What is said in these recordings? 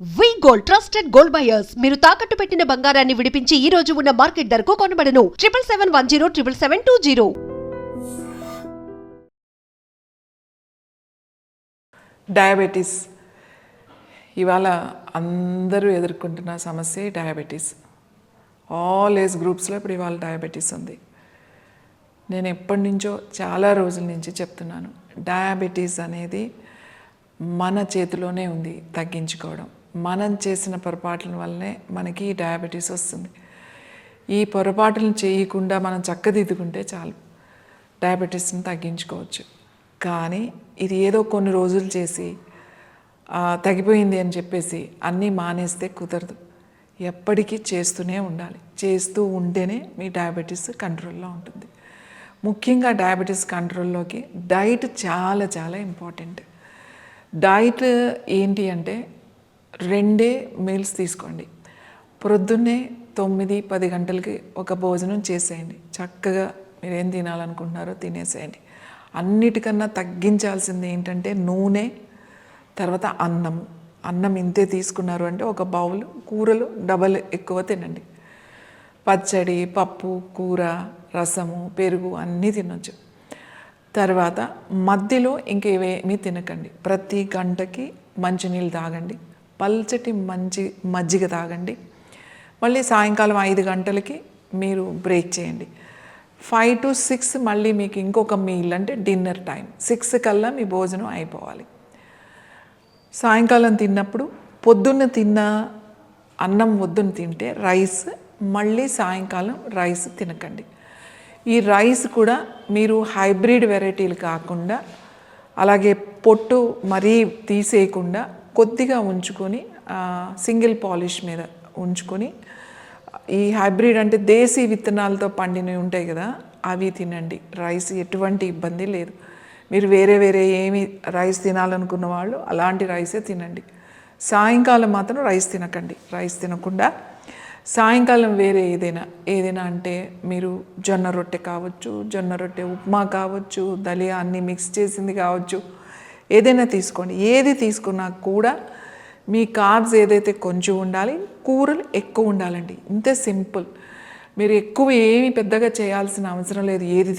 వి gold trusted gold buyers మీరు తాకట్టు పెట్టిన బంగారాన్ని విడిపించి ఈ రోజు ఉన్న మార్కెట్ ధరకు కొనబడను 7771077720. డయాబెటీస్ ఇవాళ అందరూ ఎదుర్కొంటున్న సమస్య డయాబెటీస్. ఆల్ ఏజ్ గ్రూప్స్లో ఇప్పుడు ఇవాళ డయాబెటీస్ ఉంది. నేను ఎప్పటి నుంచో చాలా రోజుల నుంచి చెప్తున్నాను, డయాబెటీస్ అనేది మన చేతిలోనే ఉంది తగ్గించుకోవడం. మనం చేసిన పొరపాట్ల వల్లనే మనకి డయాబెటీస్ వస్తుంది. ఈ పొరపాట్లను చేయకుండా మనం చక్కదిద్దుకుంటే చాలు, డయాబెటీస్ని తగ్గించుకోవచ్చు. కానీ ఇది ఏదో కొన్ని రోజులు చేసి తగ్గిపోయింది అని చెప్పేసి అన్నీ మానేస్తే కుదరదు. ఎప్పటికీ చేస్తూనే ఉండాలి. చేస్తూ ఉంటేనే మీ డయాబెటీస్ కంట్రోల్లో ఉంటుంది. ముఖ్యంగా డయాబెటీస్ కంట్రోల్లోకి డైట్ చాలా చాలా ఇంపార్టెంట్. డైట్ ఏంటి అంటే 2 మీల్స్ తీసుకోండి. ప్రొద్దున్నే 9-10 గంటలకి ఒక భోజనం చేసేయండి. చక్కగా మీరు ఏం తినాలనుకుంటున్నారో తినేసేయండి. అన్నిటికన్నా తగ్గించాల్సింది ఏంటంటే నూనె, తర్వాత అన్నం ఇంతే తీసుకున్నారు అంటే ఒక బౌల్, కూరలు డబల్ ఎక్కువ తినండి. పచ్చడి, పప్పు, కూర, రసము, పెరుగు అన్నీ తినొచ్చు. తర్వాత మధ్యలో ఇంకేమీ తినకండి. ప్రతి గంటకి మంచినీళ్ళు తాగండి, పల్చటి మజ్జిగ తాగండి. మళ్ళీ సాయంకాలం 5 గంటలకి మీరు బ్రేక్ చేయండి. 5 to 6 మళ్ళీ మీకు ఇంకొక మీల్ అంటే డిన్నర్ టైం. 6 కల్లా మీ భోజనం అయిపోవాలి. సాయంకాలం తిన్నప్పుడు పొద్దున్న తిన్న అన్నం వద్దున తింటే రైస్, మళ్ళీ సాయంకాలం రైస్ తినకండి. ఈ రైస్ కూడా మీరు హైబ్రిడ్ వెరైటీలు కాకుండా, అలాగే పొట్టు మరీ తీసేయకుండా కొద్దిగా ఉంచుకొని సింగిల్ పాలిష్ మీద ఉంచుకొని, ఈ హైబ్రిడ్ అంటే దేశీ విత్తనాలతో పండినవి ఉంటాయి కదా, అవి తినండి. రైస్ ఎటువంటి ఇబ్బంది లేదు. మీరు వేరే ఏమి రైస్ తినాలనుకున్న వాళ్ళు అలాంటి రైసే తినండి. సాయంకాలం మాత్రం రైస్ తినకండి. రైస్ తినకుండా సాయంకాలం వేరే ఏదైనా అంటే మీరు జొన్న రొట్టె కావచ్చు, జొన్న రొట్టె ఉప్మా కావచ్చు, దలియా అన్నీ మిక్స్ చేసింది కావచ్చు, ఏదైనా తీసుకోండి. ఏది తీసుకున్నా కూడా మీ కార్బ్స్ ఏదైతే కొంచెం ఉండాలి, కూరలు ఎక్కువ ఉండాలండి. ఇంతే సింపుల్. మీరు ఎక్కువ ఏమి పెద్దగా చేయాల్సిన అవసరం లేదు. ఏది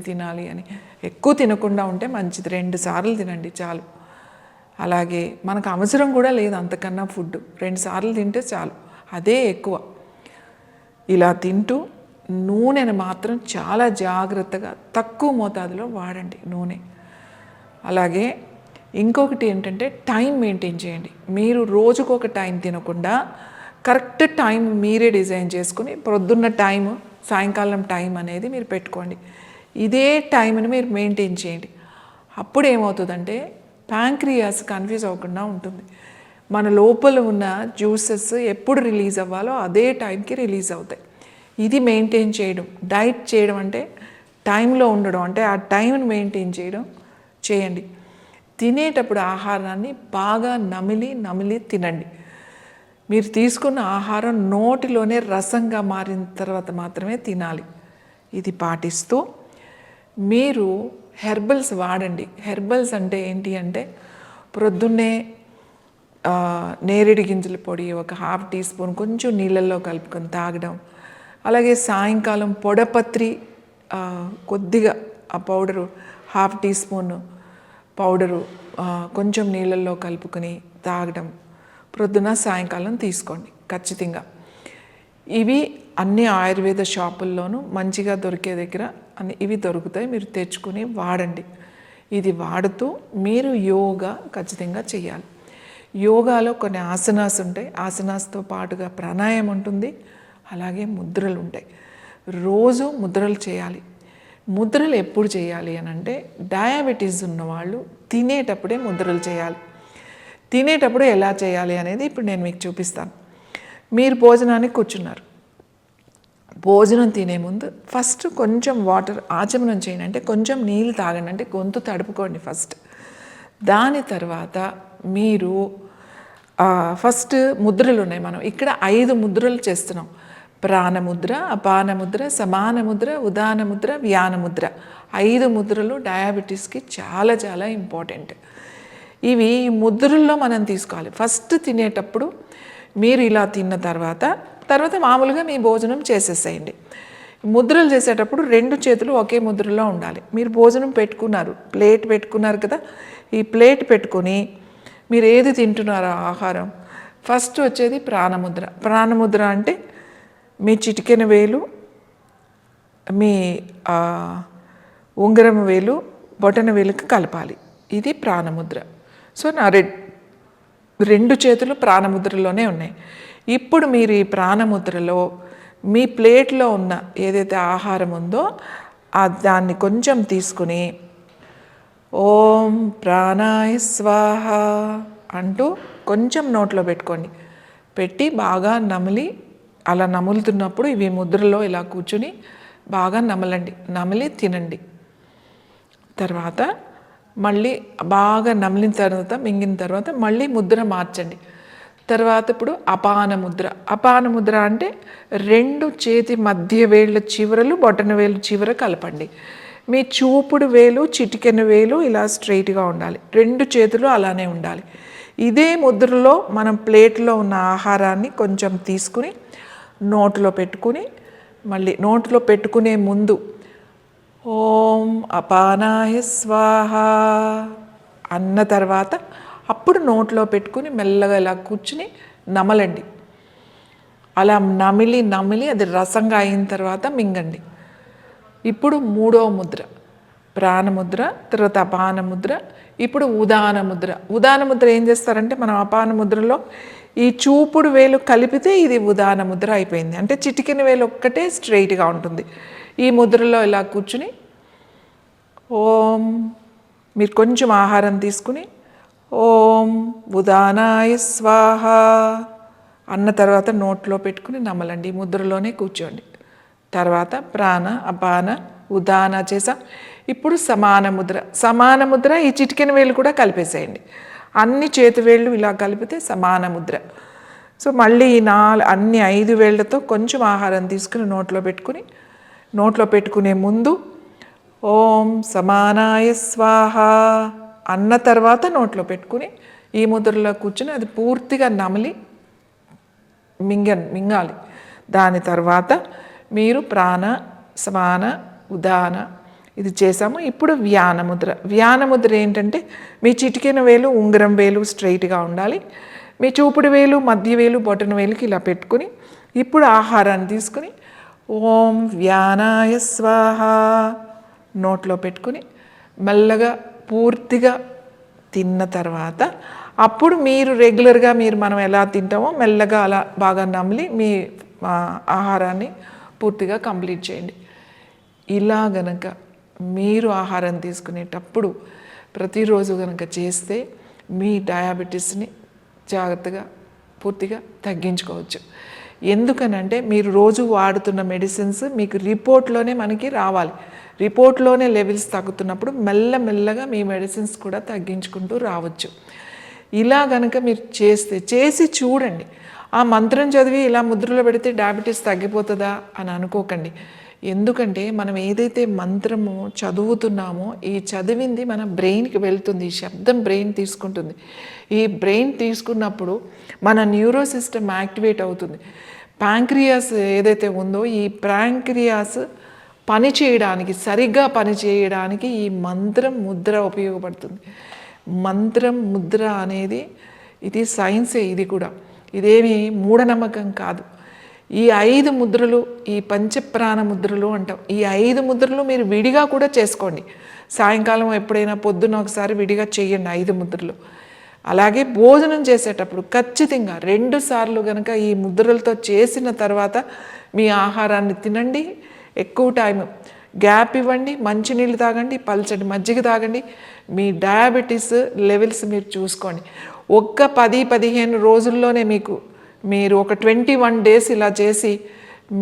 తినాలి అని ఎక్కువ తినకుండా ఉంటే మంచిది. 2 సార్లు తినండి చాలు. అలాగే మనకు అవసరం కూడా లేదు అంతకన్నా ఫుడ్. 2 సార్లు తింటే చాలు, అదే ఎక్కువ. ఇలా తింటూ నూనెను మాత్రం చాలా జాగ్రత్తగా తక్కువ మోతాదులో వాడండి నూనె. అలాగే ఇంకొకటి ఏంటంటే టైం మెయింటైన్ చేయండి. మీరు రోజుకొక టైం తినకుండా కరెక్ట్ టైం మీరే డిజైన్ చేసుకుని ప్రొద్దున్న టైం, సాయంకాలం టైం అనేది మీరు పెట్టుకోండి. ఇదే టైంని మీరు మెయింటైన్ చేయండి. అప్పుడు ఏమవుతుందంటే ప్యాంక్రియాస్ కన్ఫ్యూజ్ అవ్వకుండా ఉంటుంది. మన లోపల ఉన్న జ్యూసెస్ ఎప్పుడు రిలీజ్ అవ్వాలో అదే టైంకి రిలీజ్ అవుతాయి. ఇది మెయింటైన్ చేయడం. డైట్ చేయడం అంటే టైంలో ఉండడం, అంటే ఆ టైంని మెయింటైన్ చేయడం చేయండి. తినేటప్పుడు ఆహారాన్ని బాగా నమిలి తినండి. మీరు తీసుకున్న ఆహారం నోటిలోనే రసంగా మారిన తర్వాత మాత్రమే తినాలి. ఇది పాటిస్తూ మీరు హెర్బల్స్ వాడండి. హెర్బల్స్ అంటే ఏంటి అంటే ప్రొద్దున్నే నేరేడు గింజల పొడి ఒక 1/2 టీ స్పూన్ కొంచెం నీళ్ళల్లో కలుపుకొని తాగడం. అలాగే సాయంకాలం పొడపత్రి కొద్దిగా ఆ పౌడరు 1/2 టీ స్పూన్ పౌడరు కొంచెం నీళ్ళల్లో కలుపుకొని తాగడం. ప్రొద్దున సాయంకాలం తీసుకోండి ఖచ్చితంగా. ఇవి అన్ని ఆయుర్వేద షాపుల్లోనూ మంచిగా దొరికే దగ్గర ఇవి దొరుకుతాయి. మీరు తెచ్చుకుని వాడండి. ఇది వాడుతూ మీరు యోగా ఖచ్చితంగా చేయాలి. యోగాలో కొన్ని ఆసనాస్ ఉంటాయి. ఆసనాస్తో పాటుగా ప్రాణాయామం ఉంటుంది. అలాగే ముద్రలు ఉంటాయి. రోజు ముద్రలు చేయాలి. ముద్రలు ఎప్పుడు చేయాలి అని అంటే డయాబెటీస్ ఉన్నవాళ్ళు తినేటప్పుడే ముద్రలు చేయాలి. తినేటప్పుడు ఎలా చేయాలి అనేది ఇప్పుడు నేను మీకు చూపిస్తాను. మీరు భోజనానికి కూర్చున్నారు. భోజనం తినే ముందు ఫస్ట్ కొంచెం వాటర్ ఆచమనం చేయండి. అంటే కొంచెం నీళ్ళు తాగండి, అంటే గొంతు తడుపుకోండి ఫస్ట్. దాని తర్వాత మీరు ఫస్ట్ ముద్రలు ఉన్నాయి. మనం ఇక్కడ 5 ముద్రలు చేస్తున్నాం. ప్రాణముద్ర, అపానముద్ర, సమానముద్ర, ఉదానముద్ర, వ్యానముద్ర. 5 ముద్రలు డయాబెటీస్కి చాలా చాలా ఇంపార్టెంట్. ఇవి ముద్రల్లో మనం తీసుకోవాలి. ఫస్ట్ తినేటప్పుడు మీరు ఇలా తిన్న తర్వాత మామూలుగా మీ భోజనం చేసేసేయండి. ముద్రలు చేసేటప్పుడు 2 చేతులు ఒకే ముద్రలో ఉండాలి. మీరు భోజనం పెట్టుకున్నారు, ప్లేట్ పెట్టుకున్నారు కదా, ఈ ప్లేట్ పెట్టుకొని మీరు ఏది తింటున్నారో ఆహారం ఫస్ట్ వచ్చేది ప్రాణముద్ర. ప్రాణముద్ర అంటే మీ చిటికెన వేలు, మీ ఉంగరం వేలు, బొటన వేలుకి కలపాలి. ఇది ప్రాణముద్ర. సో నా 2 చేతులు ప్రాణముద్రలోనే ఉన్నాయి. ఇప్పుడు మీరు ఈ ప్రాణముద్రలో మీ ప్లేట్లో ఉన్న ఏదైతే ఆహారం ఉందో దాన్ని కొంచెం తీసుకుని ఓం ప్రాణాయ స్వాహ అంటూ కొంచెం నోట్లో పెట్టుకోండి. పెట్టి బాగా నమిలి, అలా నములుతున్నప్పుడు ఇవి ముద్రలో ఇలా కూర్చుని బాగా నమిలి తినండి. తర్వాత మళ్ళీ బాగా నమిలిన తర్వాత, మింగిన తర్వాత మళ్ళీ ముద్ర మార్చండి. తర్వాత ఇప్పుడు అపాన ముద్ర. అపాన ముద్ర అంటే 2 చేతి మధ్య వేళ్ళ చివరలు బొటన వేలు చివర కలపండి. మీ చూపుడు వేలు, చిటికెన వేలు ఇలా స్ట్రైట్గా ఉండాలి. 2 చేతులు అలానే ఉండాలి. ఇదే ముద్రలో మనం ప్లేట్లో ఉన్న ఆహారాన్ని కొంచెం తీసుకుని నోట్లో పెట్టుకుని, మళ్ళీ నోట్లో పెట్టుకునే ముందు ఓం అపానాయ స్వాహ అన్న తర్వాత అప్పుడు నోట్లో పెట్టుకుని మెల్లగా ఇలా కూర్చుని నమలండి. అలా నమిలి అది రసంగా అయిన తర్వాత మింగండి. ఇప్పుడు 3వ ముద్ర ప్రాణముద్ర, తర్వాత అపాన ముద్ర. ఇప్పుడు ఉదాన ముద్ర. ఉదాన ముద్ర ఏం చేస్తారంటే, మనం అపాన ముద్రలో ఈ చూపుడు వేలు కలిపితే ఇది ఉదాన ముద్ర అయిపోయింది. అంటే చిటికెన వేలు ఒక్కటే స్ట్రైట్గా ఉంటుంది. ఈ ముద్రలో ఇలా కూర్చుని ఓం, మీరు కొంచెం ఆహారం తీసుకుని ఓం ఉదానాయ స్వాహ అన్న తర్వాత నోట్లో పెట్టుకుని నమలండి. ఈ ముద్రలోనే కూర్చోండి. తర్వాత ప్రాణ, అపాన, ఉదాన చేసాం. ఇప్పుడు సమాన ముద్ర. సమాన ముద్ర ఈ చిటికెన వేలు కూడా కలిపేసేయండి. అన్ని చేతి వేళ్ళు ఇలా కలిపితే సమాన ముద్ర. సో మళ్ళీ ఈ అన్ని 5 వేళ్లతో కొంచెం ఆహారం తీసుకుని నోట్లో పెట్టుకునే ముందు ఓం సమానాయ స్వాహ అన్న తర్వాత నోట్లో పెట్టుకుని ఈ ముద్రలో కూర్చుని అది పూర్తిగా నమిలి మింగాలి. దాని తర్వాత మీరు ప్రాణ, సమాన, ఉదాన ఇది చేసాము. ఇప్పుడు వ్యానముద్ర. వ్యానముద్ర ఏంటంటే మీ చిటికెన వేలు, ఉంగరం వేలు స్ట్రైట్గా ఉండాలి. మీ చూపుడు వేలు, మధ్య వేలు, బొటన వేలుకి ఇలా పెట్టుకుని ఇప్పుడు ఆహారాన్ని తీసుకుని ఓం వ్యానాయ స్వాహ నోట్లో పెట్టుకుని మెల్లగా పూర్తిగా తిన్న తర్వాత అప్పుడు మీరు రెగ్యులర్గా మనం ఎలా తింటామో మెల్లగా అలా బాగా నమిలి మీ ఆహారాన్ని పూర్తిగా కంప్లీట్ చేయండి. ఇలా గనక మీరు ఆహారం తీసుకునేటప్పుడు ప్రతిరోజు గనక చేస్తే మీ డయాబెటీస్ని జాగ్రత్తగా పూర్తిగా తగ్గించుకోవచ్చు. ఎందుకనంటే మీరు రోజు వాడుతున్న మెడిసిన్స్ మీకు రిపోర్ట్లోనే మనకి రావాలి. రిపోర్ట్లోనే లెవెల్స్ తగ్గుతున్నప్పుడు మెల్లమెల్లగా మీ మెడిసిన్స్ కూడా తగ్గించుకుంటూ రావచ్చు. ఇలా గనక మీరు చేసి చూడండి. ఆ మంత్రం చదివి ఇలా ముద్రలో పెడితే డయాబెటీస్ తగ్గిపోతుందా అని అనుకోకండి. ఎందుకంటే మనం ఏదైతే మంత్రము చదువుతున్నామో ఈ చదివింది మన బ్రెయిన్కి వెళ్తుంది. ఈ శబ్దం బ్రెయిన్ తీసుకుంటుంది. ఈ బ్రెయిన్ తీసుకున్నప్పుడు మన న్యూరో సిస్టమ్ యాక్టివేట్ అవుతుంది. ప్యాంక్రియాస్ ఏదైతే ఉందో ఈ ప్యాంక్రియాస్ సరిగ్గా పని చేయడానికి ఈ మంత్రం ముద్ర ఉపయోగపడుతుంది. మంత్రం ముద్ర అనేది ఇది సైన్సే. ఇది కూడా ఇదేమి మూఢనమ్మకం కాదు. ఈ 5 ముద్రలు, ఈ పంచప్రాణ ముద్రలు అంటాం. ఈ 5 ముద్రలు మీరు విడిగా కూడా చేసుకోండి. సాయంకాలం ఎప్పుడైనా పొద్దున్న ఒకసారి విడిగా చేయండి 5 ముద్రలు. అలాగే భోజనం చేసేటప్పుడు ఖచ్చితంగా 2 సార్లు కనుక ఈ ముద్రలతో చేసిన తర్వాత మీ ఆహారాన్ని తినండి. ఎక్కువ టైం గ్యాప్ ఇవ్వండి. మంచినీళ్ళు తాగండి, పల్చటి మజ్జిగ తాగండి. మీ డయాబెటీస్ లెవెల్స్ మీరు చూసుకోండి. ఒక్క 10-15 రోజుల్లోనే మీరు ఒక 21 డేస్ ఇలా చేసి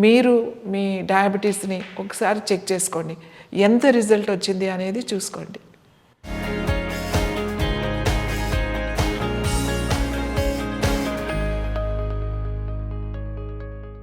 మీరు మీ డయాబెటీస్ని ఒకసారి చెక్ చేసుకోండి. ఎంత రిజల్ట్ వచ్చింది అనేది చూసుకోండి.